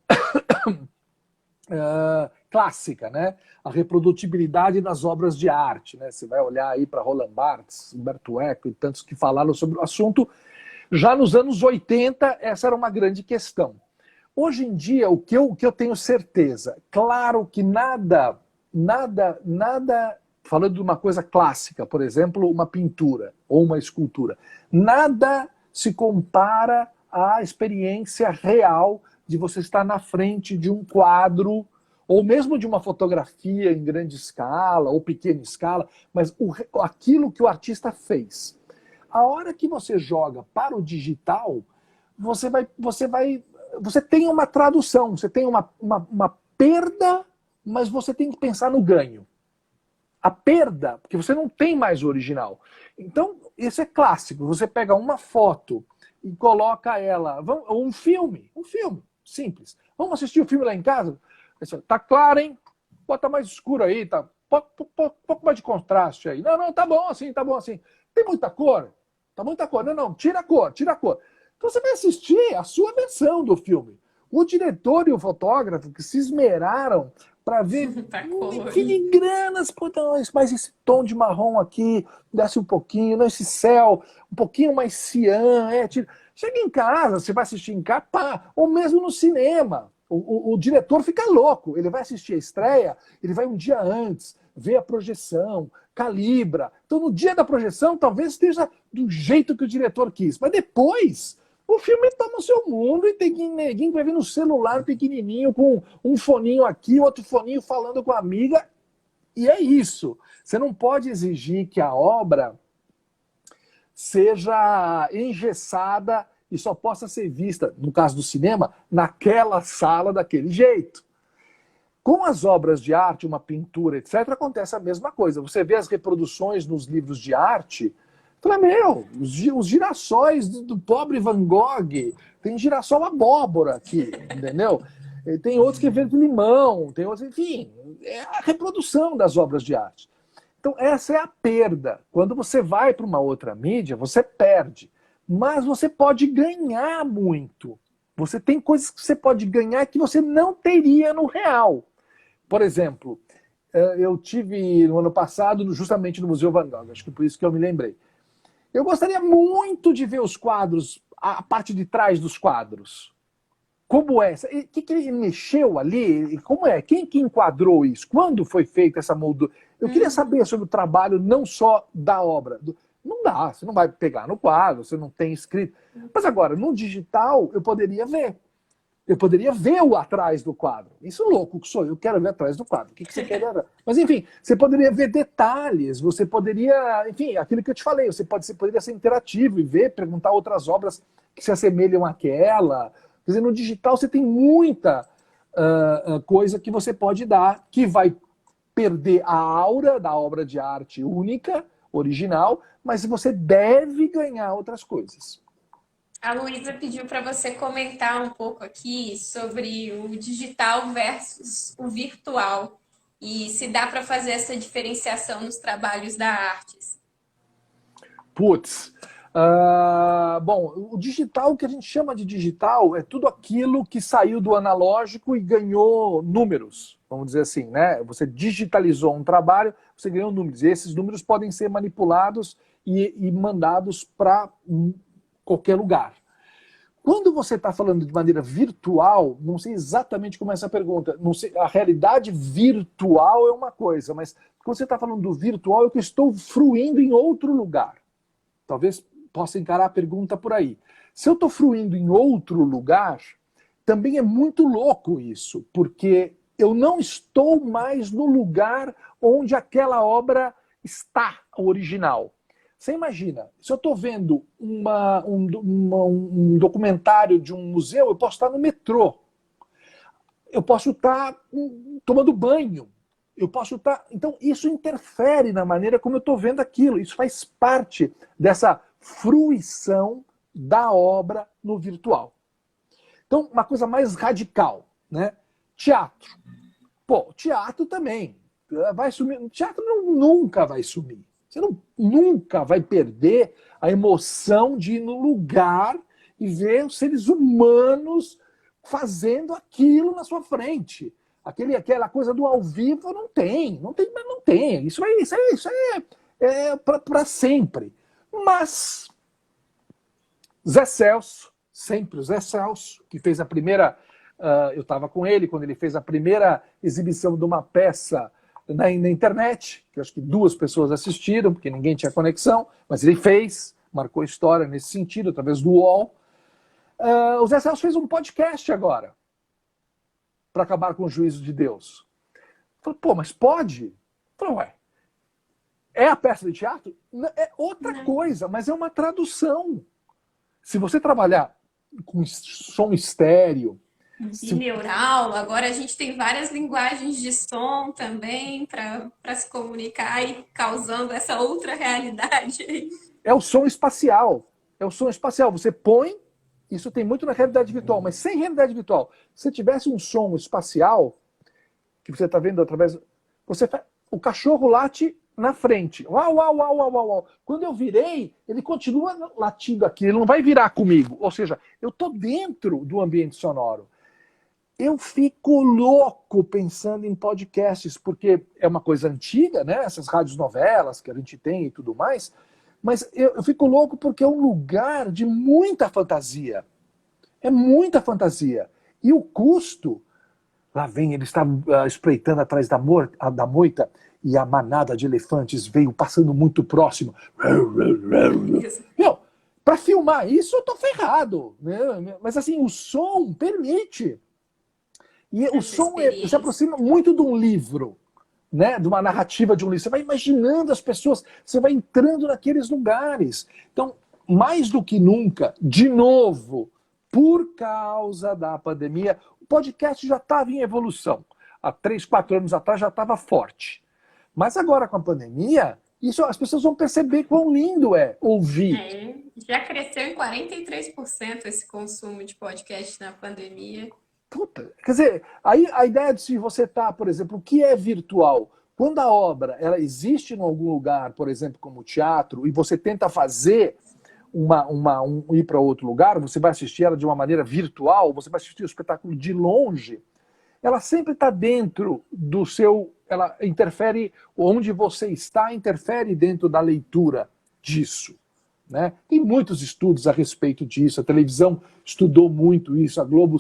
clássica, né? A reprodutibilidade das obras de arte, né? Você vai olhar aí para Roland Barthes, Humberto Eco e tantos que falaram sobre o assunto. Já nos anos 80, essa era uma grande questão. Hoje em dia, o que eu tenho certeza, claro que nada, falando de uma coisa clássica, por exemplo, uma pintura ou uma escultura, nada se compara à experiência real de você estar na frente de um quadro, ou mesmo de uma fotografia em grande escala, ou pequena escala, mas aquilo que o artista fez. A hora que você joga para o digital, você tem uma tradução, você tem uma perda, mas você tem que pensar no ganho. A perda, porque você não tem mais o original. Então, isso é clássico. Você pega uma foto e coloca ela, um filme, simples. Vamos assistir o filme lá em casa? Tá claro, hein? Bota mais escuro aí, tá? Pouco mais de contraste aí. Não, tá bom assim, tá bom assim. Tem muita cor? Tá muita cor. Não, tira a cor. Então você vai assistir a sua versão do filme. O diretor e o fotógrafo que se esmeraram para ver filigranas, mas esse tom de marrom aqui, desce um pouquinho, esse céu, um pouquinho mais cian. Chega em casa, você vai assistir em casa, pá, ou mesmo no cinema. O diretor fica louco, ele vai assistir a estreia, ele vai um dia antes, vê a projeção, calibra. Então, no dia da projeção, talvez esteja do jeito que o diretor quis. Mas depois, o filme está no seu mundo e tem neguinho que vai vir no celular pequenininho, com um foninho aqui, outro foninho falando com a amiga. E é isso. Você não pode exigir que a obra seja engessada e só possa ser vista, no caso do cinema, naquela sala daquele jeito. Com as obras de arte, uma pintura, etc., acontece a mesma coisa. Você vê as reproduções nos livros de arte, fala, os girassóis do pobre Van Gogh, tem girassol abóbora aqui, entendeu? Tem outros que é verde-limão, tem outros, enfim, é a reprodução das obras de arte. Então essa é a perda. Quando você vai para uma outra mídia, você perde. Mas você pode ganhar muito. Você tem coisas que você pode ganhar que você não teria no real. Por exemplo, eu tive no ano passado, justamente no Museu Van Gogh, acho que por isso que eu me lembrei. Eu gostaria muito de ver os quadros, a parte de trás dos quadros. Como é? O que ele mexeu ali? Como é? Quem que enquadrou isso? Quando foi feita essa moldura? Eu queria saber sobre o trabalho não só da obra. Não dá, você não vai pegar no quadro, você não tem escrito. Mas agora, no digital, eu poderia ver. Eu poderia ver o atrás do quadro. Isso é louco que sou eu, quero ver atrás do quadro. O que você quer ver? Mas enfim, você poderia ver detalhes, você poderia, enfim, aquilo que eu te falei, você poderia ser interativo e ver, perguntar outras obras que se assemelham àquela. Quer dizer, no digital você tem muita coisa que você pode dar, que vai perder a aura da obra de arte única, original, mas você deve ganhar outras coisas. A Luísa pediu para você comentar um pouco aqui sobre o digital versus o virtual e se dá para fazer essa diferenciação nos trabalhos da artes. Putz, bom, o digital, o que a gente chama de digital, é tudo aquilo que saiu do analógico e ganhou números. vamos dizer assim, né? Você digitalizou um trabalho, você ganhou números, e esses números podem ser manipulados e mandados para qualquer lugar. Quando você está falando de maneira virtual, não sei exatamente como é essa pergunta. Não sei, a realidade virtual é uma coisa, mas quando você está falando do virtual, é que eu estou fruindo em outro lugar. Talvez possa encarar a pergunta por aí. Se eu estou fruindo em outro lugar, também é muito louco isso, porque eu não estou mais no lugar onde aquela obra está, original. Você imagina, se eu estou vendo um documentário de um museu, eu posso estar no metrô, eu posso estar tomando banho, eu posso estar... Então, isso interfere na maneira como eu estou vendo aquilo, isso faz parte dessa fruição da obra no virtual. Então, uma coisa mais radical, né? Teatro. Pô, teatro também vai sumir. O teatro nunca vai sumir. Você nunca vai perder a emoção de ir no lugar e ver os seres humanos fazendo aquilo na sua frente. Aquela coisa do ao vivo não tem. Isso é para sempre. Mas Zé Celso, sempre o Zé Celso, que fez a primeira... eu estava com ele quando ele fez a primeira exibição de uma peça na internet, que eu acho que 2 pessoas assistiram, porque ninguém tinha conexão, mas ele fez, marcou história nesse sentido, através do UOL. O Zé Celso fez um podcast agora, para acabar com o juízo de Deus. Eu falei, pô, mas pode? Eu falei, ué, é a peça de teatro? É outra coisa, mas é uma tradução. Se você trabalhar com som estéreo, bineural, agora a gente tem várias linguagens de som também para se comunicar e causando essa outra realidade aí. É o som espacial. É o som espacial. Você põe, isso tem muito na realidade virtual, mas sem realidade virtual. Se tivesse um som espacial, que você está vendo através... o cachorro late na frente. Uau, uau, uau, uau, uau. Quando eu virei, ele continua latindo aqui, ele não vai virar comigo. Ou seja, eu estou dentro do ambiente sonoro. Eu fico louco pensando em podcasts, porque é uma coisa antiga, né? Essas rádios novelas que a gente tem e tudo mais, mas eu fico louco porque é um lugar de muita fantasia. É muita fantasia. E o custo... Lá vem, ele está espreitando atrás da moita e a manada de elefantes veio passando muito próximo. Meu, para filmar isso eu tô ferrado. Né? Mas assim, o som permite. E o som se aproxima muito de um livro, né? De uma narrativa de um livro. Você vai imaginando as pessoas, você vai entrando naqueles lugares. Então, mais do que nunca, de novo, por causa da pandemia, o podcast já estava em evolução. Há 3, 4 anos atrás já estava forte. Mas agora com a pandemia, isso as pessoas vão perceber quão lindo é ouvir. Já cresceu em 43% esse consumo de podcast na pandemia. Puta, quer dizer, aí a ideia de se você tá, por exemplo, o que é virtual? Quando a obra ela existe em algum lugar, por exemplo, como o teatro, e você tenta fazer ir para outro lugar, você vai assistir ela de uma maneira virtual, você vai assistir o espetáculo de longe, ela sempre está dentro do seu... Ela interfere, onde você está, interfere dentro da leitura disso. Né? Tem muitos estudos a respeito disso, a televisão estudou muito isso, a Globo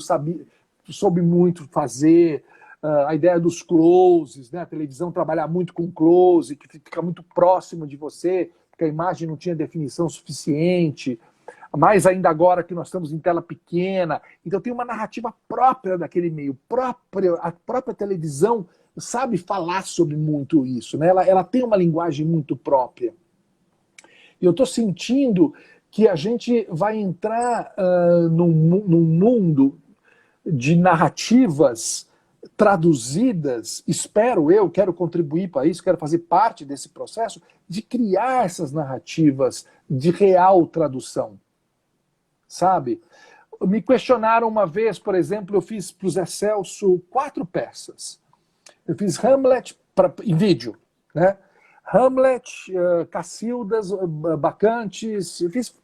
soube muito fazer, a ideia dos closes, né? A televisão trabalhar muito com close, que fica muito próximo de você, porque a imagem não tinha definição suficiente, mais ainda agora que nós estamos em tela pequena. Então tem uma narrativa própria daquele meio, a própria televisão sabe falar sobre muito isso, né? Ela tem uma linguagem muito própria. E eu estou sentindo que a gente vai entrar num mundo de narrativas traduzidas, quero contribuir para isso, quero fazer parte desse processo, de criar essas narrativas de real tradução. Sabe? Me questionaram uma vez, por exemplo, eu fiz para o Zé Celso 4 peças. Eu fiz Hamlet em vídeo, né? Hamlet, Cacildas, Bacantes, eu fiz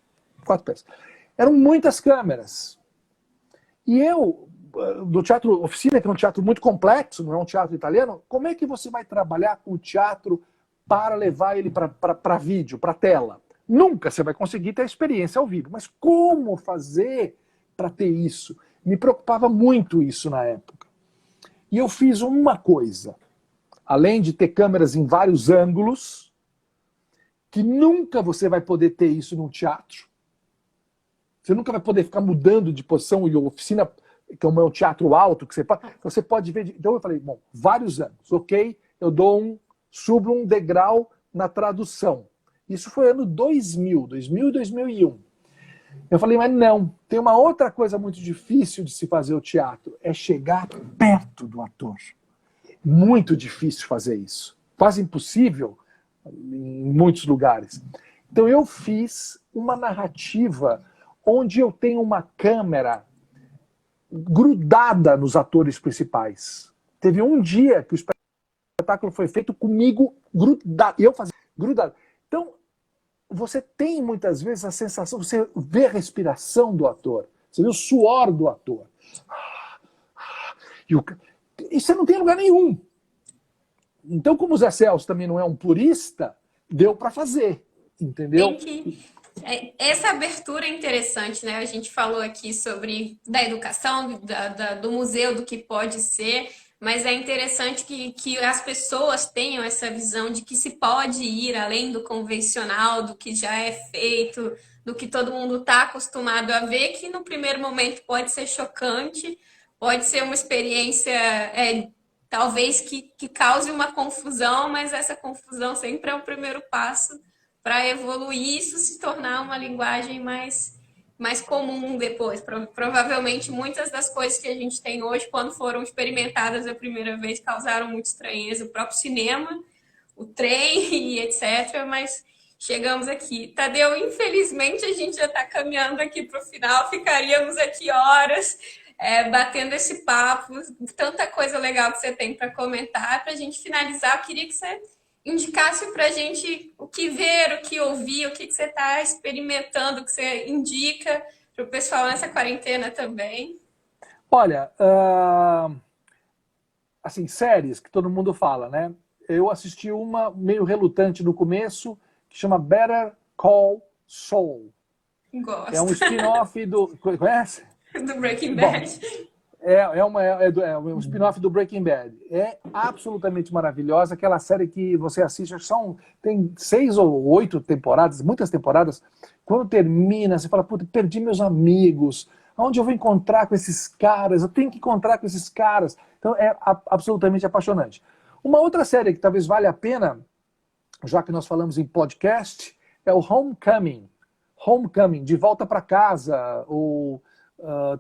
4 peças. Eram muitas câmeras. E eu, do Teatro Oficina, que é um teatro muito complexo, não é um teatro italiano, como é que você vai trabalhar com o teatro para levar ele para vídeo, para tela? Nunca você vai conseguir ter a experiência ao vivo. Mas como fazer para ter isso? Me preocupava muito isso na época. E eu fiz uma coisa. Além de ter câmeras em vários ângulos, que nunca você vai poder ter isso num teatro. Você nunca vai poder ficar mudando de posição, e a Oficina, que é um teatro alto, que você pode ver... Então eu falei, bom, vários ângulos, ok? Eu subo um degrau na tradução. Isso foi ano 2000 e 2001. Eu falei, mas não, tem uma outra coisa muito difícil de se fazer o teatro, é chegar perto do ator. Muito difícil fazer isso. Quase impossível em muitos lugares. Então eu fiz uma narrativa onde eu tenho uma câmera grudada nos atores principais. Teve um dia que o espetáculo foi feito comigo grudado. E eu fazia grudado. Então, você tem muitas vezes a sensação, você vê a respiração do ator, você vê o suor do ator. E você não tem lugar nenhum. Então, como o Zé Celso também não é um purista, deu para fazer, entendeu? Essa abertura é interessante, né? A gente falou aqui sobre da educação, do museu, do que pode ser, mas é interessante que as pessoas tenham essa visão de que se pode ir além do convencional, do que já é feito, do que todo mundo está acostumado a ver, que no primeiro momento pode ser chocante, pode ser uma experiência, talvez que cause uma confusão, mas essa confusão sempre é o primeiro passo para evoluir isso, se tornar uma linguagem mais comum depois. Provavelmente muitas das coisas que a gente tem hoje, quando foram experimentadas a primeira vez, causaram muita estranheza. O próprio cinema, o trem e etc. Mas chegamos aqui. Tadeu, infelizmente a gente já está caminhando aqui para o final. Ficaríamos aqui horas batendo esse papo. Tanta coisa legal que você tem para comentar. Para a gente finalizar, eu queria que você indicasse para a gente o que ver, o que ouvir, o que você está experimentando, o que você indica para o pessoal nessa quarentena também. Olha, assim, séries que todo mundo fala, né? Eu assisti uma meio relutante no começo, que chama Better Call Saul. Gosto. É um spin-off do... Conhece? Do Breaking Bad. Bom, é um spin-off do Breaking Bad. É absolutamente maravilhosa. Aquela série que você assiste, tem 6 ou 8 temporadas, muitas temporadas. Quando termina, você fala, puta, perdi meus amigos. Onde eu vou encontrar com esses caras? Eu tenho que encontrar com esses caras. Então é absolutamente apaixonante. Uma outra série que talvez valha a pena, já que nós falamos em podcast, é o Homecoming. Homecoming, De Volta para Casa, ou...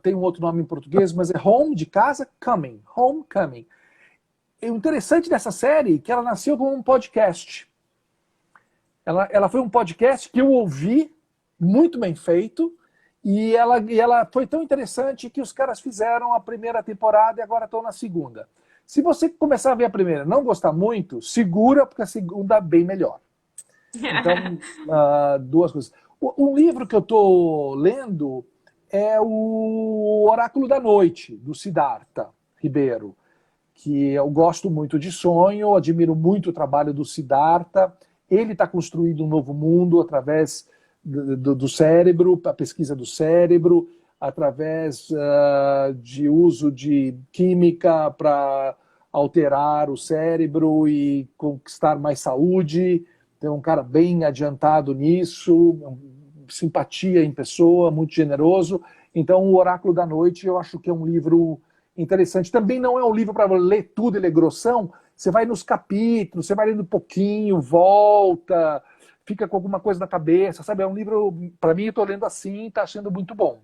tem um outro nome em português, mas é Home, de casa, Coming. Homecoming. E o interessante dessa série é que ela nasceu como um podcast. Ela foi um podcast que eu ouvi, muito bem feito, e ela foi tão interessante que os caras fizeram a primeira temporada e agora estão na segunda. Se você começar a ver a primeira e não gostar muito, segura, porque a segunda é bem melhor. Então, duas coisas. Um livro que eu estou lendo é o Oráculo da Noite, do Siddhartha Ribeiro, que eu gosto muito de sonho, admiro muito o trabalho do Siddhartha. Ele está construindo um novo mundo através do cérebro, a pesquisa do cérebro, através de uso de química para alterar o cérebro e conquistar mais saúde. Tem um cara bem adiantado nisso, simpatia em pessoa, muito generoso. Então, o Oráculo da Noite, eu acho que é um livro interessante. Também não é um livro para ler tudo, ele é grossão. Você vai nos capítulos, você vai lendo um pouquinho, volta, fica com alguma coisa na cabeça, sabe? É um livro, para mim, eu estou lendo assim, está achando muito bom.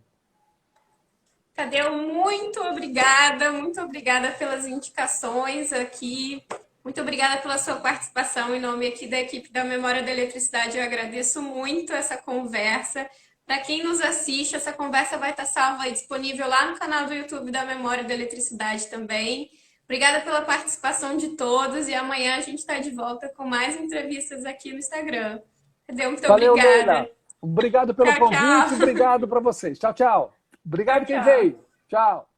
Tadeu, muito obrigada pelas indicações aqui. Muito obrigada pela sua participação em nome aqui da equipe da Memória da Eletricidade. Eu agradeço muito essa conversa. Para quem nos assiste, essa conversa vai estar salva e disponível lá no canal do YouTube da Memória da Eletricidade também. Obrigada pela participação de todos e amanhã a gente está de volta com mais entrevistas aqui no Instagram. Tadeu, muito Valeu, obrigada. Leila. Obrigado pelo convite, obrigado para vocês. Tchau, tchau. Obrigado quem veio. Tchau.